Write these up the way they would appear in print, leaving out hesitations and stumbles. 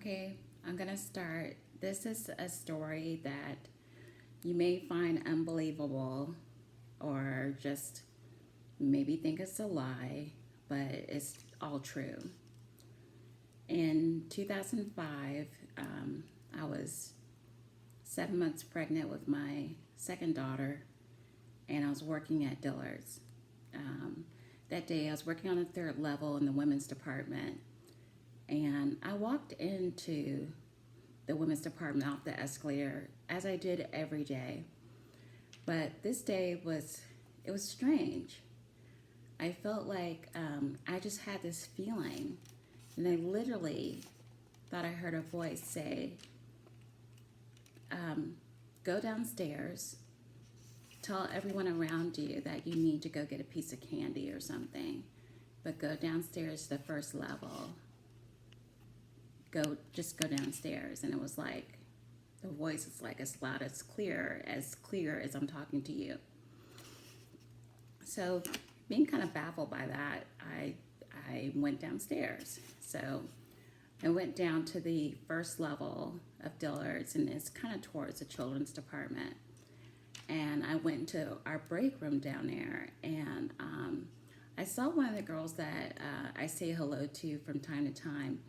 Okay, I'm gonna start. This is a story that you may find unbelievable or just maybe think it's a lie, but it's all true. In 2005, I was 7 months pregnant with my second daughter, and I was working at Dillard's. Um, that day, I was working on the third level in the women's department, and I walked into the women's department off the escalator as I did every day. But this day was strange. I felt like I just had this feeling, and I literally thought I heard a voice say, um, "Go downstairs. Tell everyone around you that you need to go get a piece of candy or something, but go downstairs to the first level. Just go downstairs." And it was like the voice is like as loud as clear as I'm talking to you. So being kind of baffled by that, I went downstairs. So I went down to the first level of Dillard's, and it's kind of towards the children's department. And I went into our break room down there, and I saw one of the girls that I say hello to from time to time.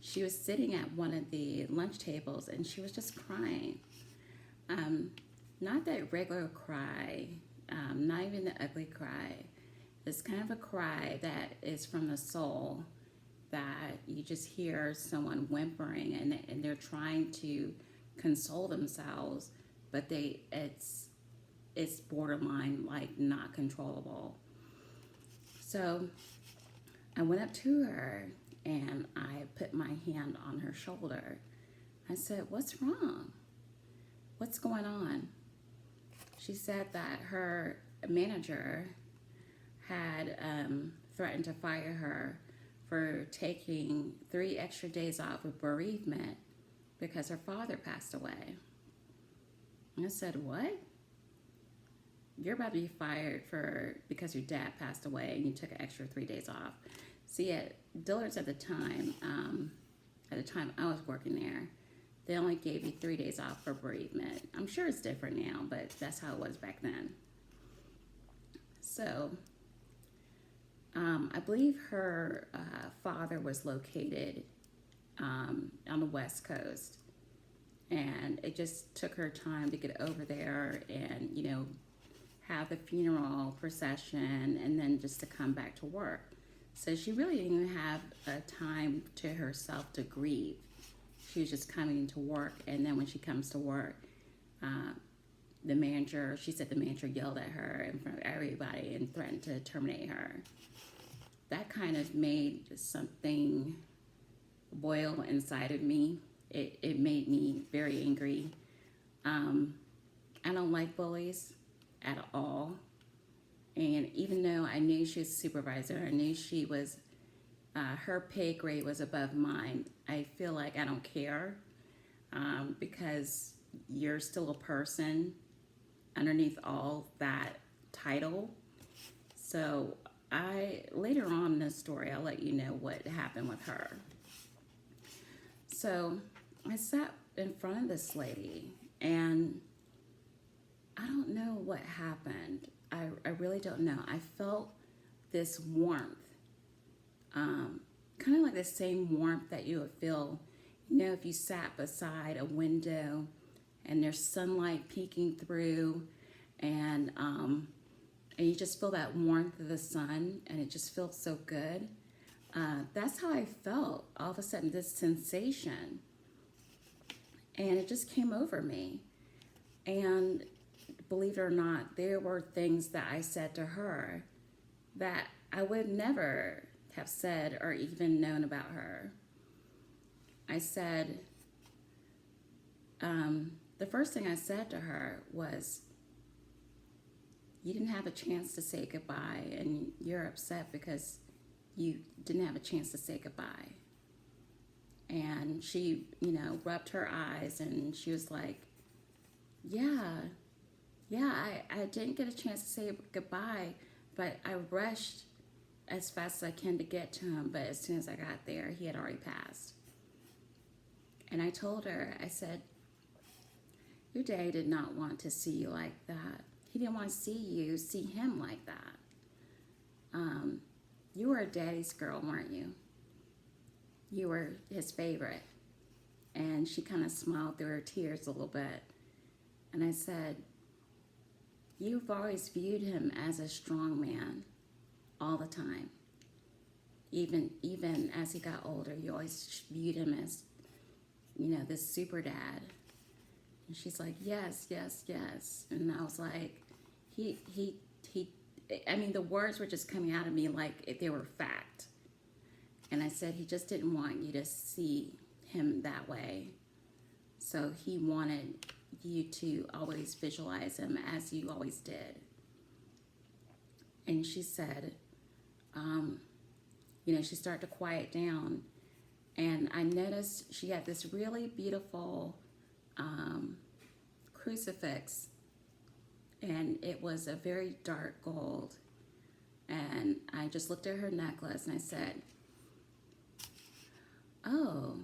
She was sitting at one of the lunch tables, and she was just crying. Um, Not that regular cry, not even the ugly cry. It's kind of a cry that is from the soul, that you just hear someone whimpering, and they're trying to console themselves, but it's borderline like not controllable. So I went up to her and I put my hand on her shoulder. I said, "What's wrong? What's going on?" She said that her manager had threatened to fire her for taking 3 extra days off of bereavement because her father passed away. And I said, "What? You're about to be fired for because your dad passed away and you took an extra 3 days off." See, at Dillard's at the time I was working there, they only gave you 3 days off for bereavement. I'm sure it's different now, but that's how it was back then. So I believe her father was located on the West Coast, and it just took her time to get over there and have the funeral procession and then just to come back to work. So she really didn't even have a time to herself to grieve. She was just coming to work, and then when she comes to work, uh, she said the manager yelled at her in front of everybody and threatened to terminate her. That kind of made something boil inside of me. It made me very angry. Um, I don't like bullies at all. And even though I knew she was a supervisor, I knew she was, her pay grade was above mine, I feel like I don't care, because you're still a person underneath all that title. So later on in this story, I'll let you know what happened with her. So I sat in front of this lady, and I don't know what happened. I really don't know. I felt this warmth, kind of like the same warmth that you would feel, if you sat beside a window and there's sunlight peeking through, and you just feel that warmth of the sun, and it just feels so good. That's how I felt. All of a sudden, this sensation, and it just came over me. And believe it or not, there were things that I said to her that I would never have said or even known about her. I said, the first thing I said to her was, "You didn't have a chance to say goodbye, and you're upset because you didn't have a chance to say goodbye." And she, rubbed her eyes, and she was like, "Yeah, I didn't get a chance to say goodbye, but I rushed as fast as I can to get to him. But as soon as I got there, he had already passed." And I told her, I said, your daddy did not want to see you like that. He didn't want to see him like that. You were daddy's girl, weren't you? You were his favorite. And she kind of smiled through her tears a little bit. And I said, you've always viewed him as a strong man all the time. Even as he got older, you always viewed him as, this super dad. And she's like, yes, yes, yes. And I was like, the words were just coming out of me like if they were fact. And I said, he just didn't want you to see him that way. So he wanted you to always visualize him as you always did. And she said, she started to quiet down. And I noticed she had this really beautiful crucifix. And it was a very dark gold. And I just looked at her necklace and I said, oh,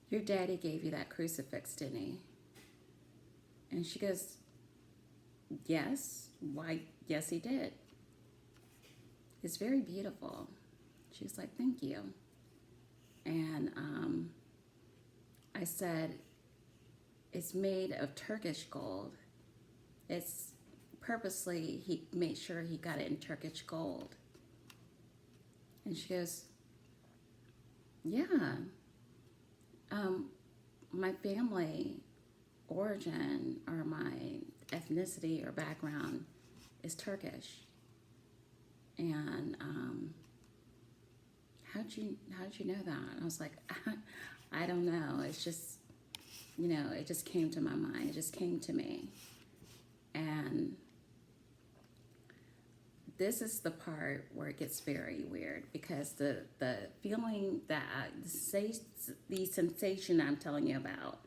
your daddy gave you that crucifix, didn't he? And she goes, yes. Why, yes, he did. It's very beautiful. She was like, thank you. And I said, it's made of Turkish gold. It's purposely, he made sure he got it in Turkish gold. And she goes, yeah. My family origin or my ethnicity or background is Turkish. And how'd you know that? And I was like, I don't know. It's just, it just came to my mind. It just came to me. And this is the part where it gets very weird, because the feeling that the sensation I'm telling you about,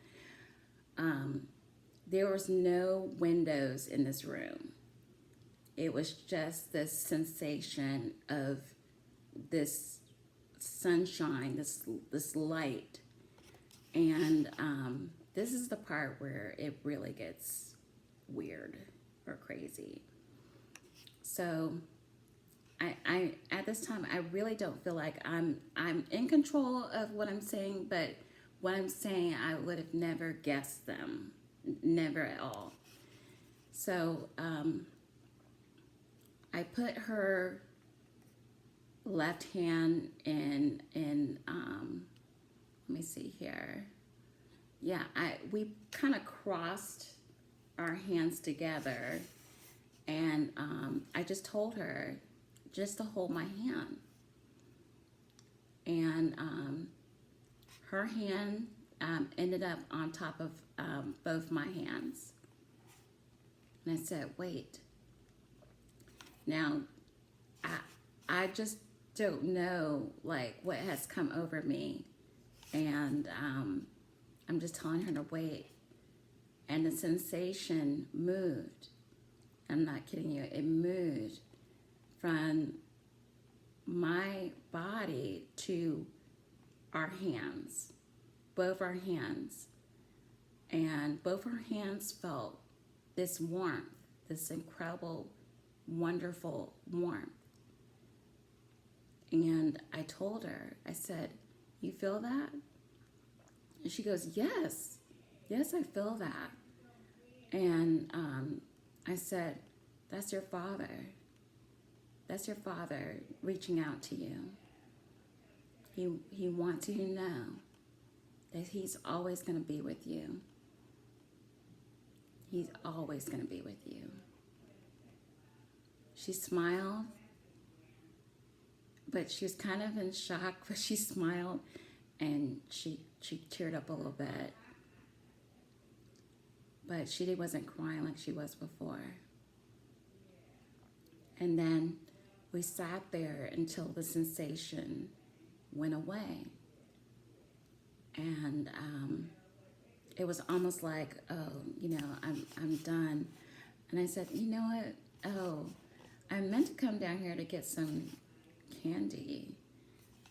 there was no windows in this room. It was just this sensation of this sunshine, this light. And this is the part where it really gets weird or crazy. So I at this time, I really don't feel like I'm in control of what I'm saying, but what I'm saying, I would have never guessed them, never at all. So I put her left hand in let me see here. Yeah, we kind of crossed our hands together, and I just told her just to hold my hand. And her hand ended up on top of both my hands. And I said, wait. Now, I just don't know, like, what has come over me. And I'm just telling her to wait. And the sensation moved. I'm not kidding you. It moved from my body to our hands, both our hands. And both our hands felt this warmth, this incredible, wonderful warmth. And I told her, I said, you feel that? And she goes, yes, I feel that. And I said, that's your father. That's your father reaching out to you. He wants you to know that he's always going to be with you. He's always going to be with you. She smiled, but she was kind of in shock, but she smiled, and she teared up a little bit. But she wasn't crying like she was before. And then we sat there until the sensation went away. And it was almost like, oh, I'm done. And I said, you know what? Oh, I meant to come down here to get some candy.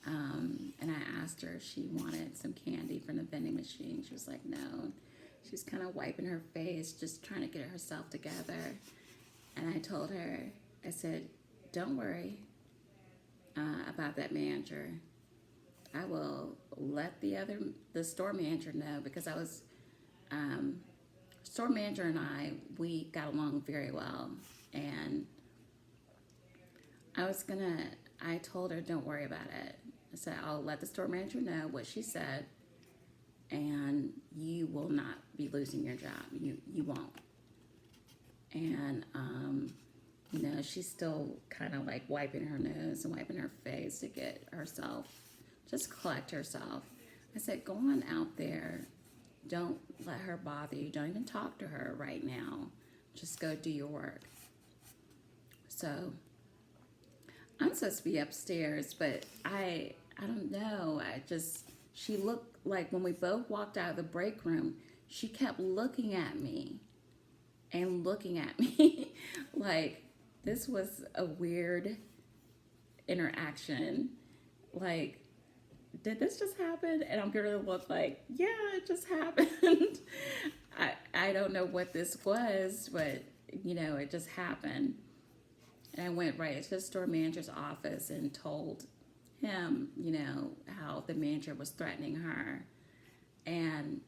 And I asked her if she wanted some candy from the vending machine? She was like, no. She's kind of wiping her face, just trying to get herself together. And I told her, I said, don't worry about that manager. I will let the store manager know, because I was, store manager and we got along very well. And I told her, don't worry about it. I said, I'll let the store manager know what she said, and you will not be losing your job. You won't. And, she's still kind of like wiping her nose and wiping her face to get herself, just collect herself. I said, go on out there. Don't let her bother you. Don't even talk to her right now. Just go do your work. So I'm supposed to be upstairs, but I don't know. She looked like, when we both walked out of the break room, she kept looking at me and looking at me like this was a weird interaction. Like, did this just happen? And I'm gonna look like, yeah, it just happened. I don't know what this was, but it just happened. And I went right to the store manager's office and told him, how the manager was threatening her. And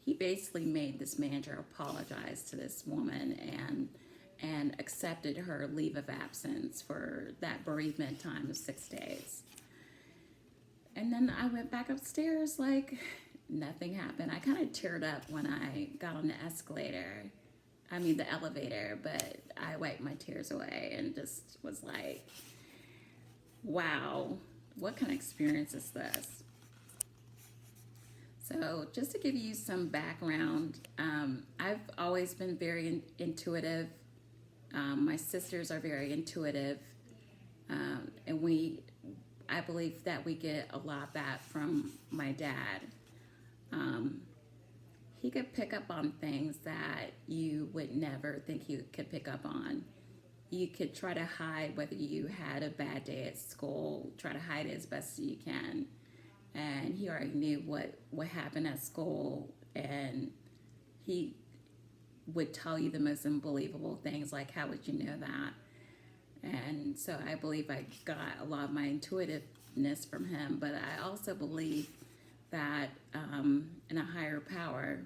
he basically made this manager apologize to this woman and accepted her leave of absence for that bereavement time of 6 days. And then I went back upstairs like nothing happened. I kind of teared up when I got on the the elevator, but I wiped my tears away and just was like, wow, what kind of experience is this? So just to give you some background, I've always been very intuitive. My sisters are very intuitive, and I believe that we get a lot of that from my dad. He could pick up on things that you would never think you could pick up on. You could try to hide whether you had a bad day at school, try to hide it as best as you can. And he already knew what happened at school, and he would tell you the most unbelievable things, like, how would you know that? And so I believe I got a lot of my intuitiveness from him, but I also believe that in a higher power,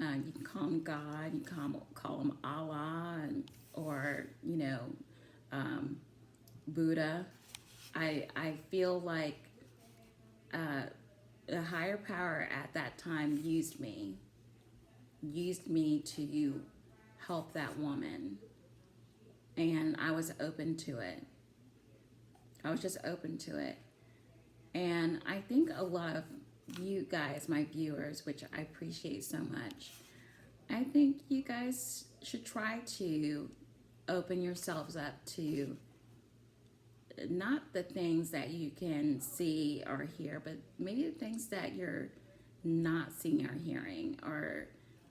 you can call him God, you can call him Allah, or Buddha. I feel like the higher power at that time used me to help that woman, and I was open to it. I was just open to it. And I think a lot of you guys, my viewers, which I appreciate so much, I think you guys should try to open yourselves up to not the things that you can see or hear, but maybe the things that you're not seeing or hearing, or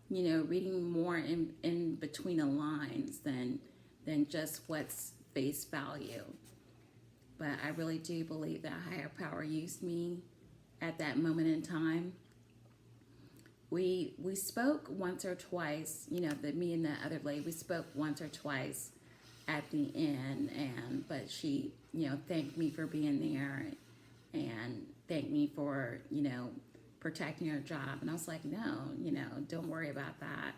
reading more in between the lines than just what's face value. But I really do believe that higher power used me at that moment in time. We spoke once or twice, me and the other lady, we spoke once or twice at the end, but she, thanked me for being there and thanked me for, protecting her job. And I was like, no, don't worry about that.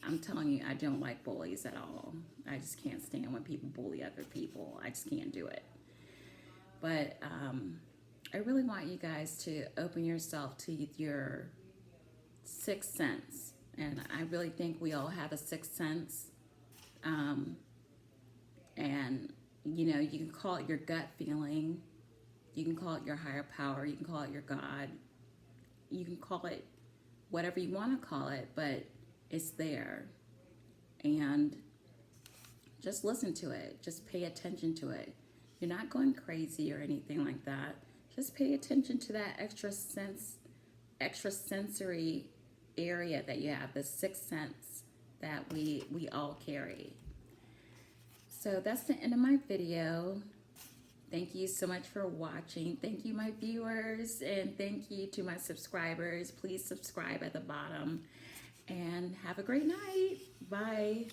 I'm telling you, I don't like bullies at all. I just can't stand when people bully other people. I just can't do it. But I really want you guys to open yourself to your sixth sense. And I really think we all have a sixth sense. And, you can call it your gut feeling. You can call it your higher power. You can call it your God. You can call it whatever you want to call it, but it's there. And just listen to it. Just pay attention to it. You're not going crazy or anything like that. Just pay attention to that extrasensory area that you have, the sixth sense that we all carry. So that's the end of my video. Thank you so much for watching. Thank you, my viewers, and thank you to my subscribers. Please subscribe at the bottom, and have a great night. Bye.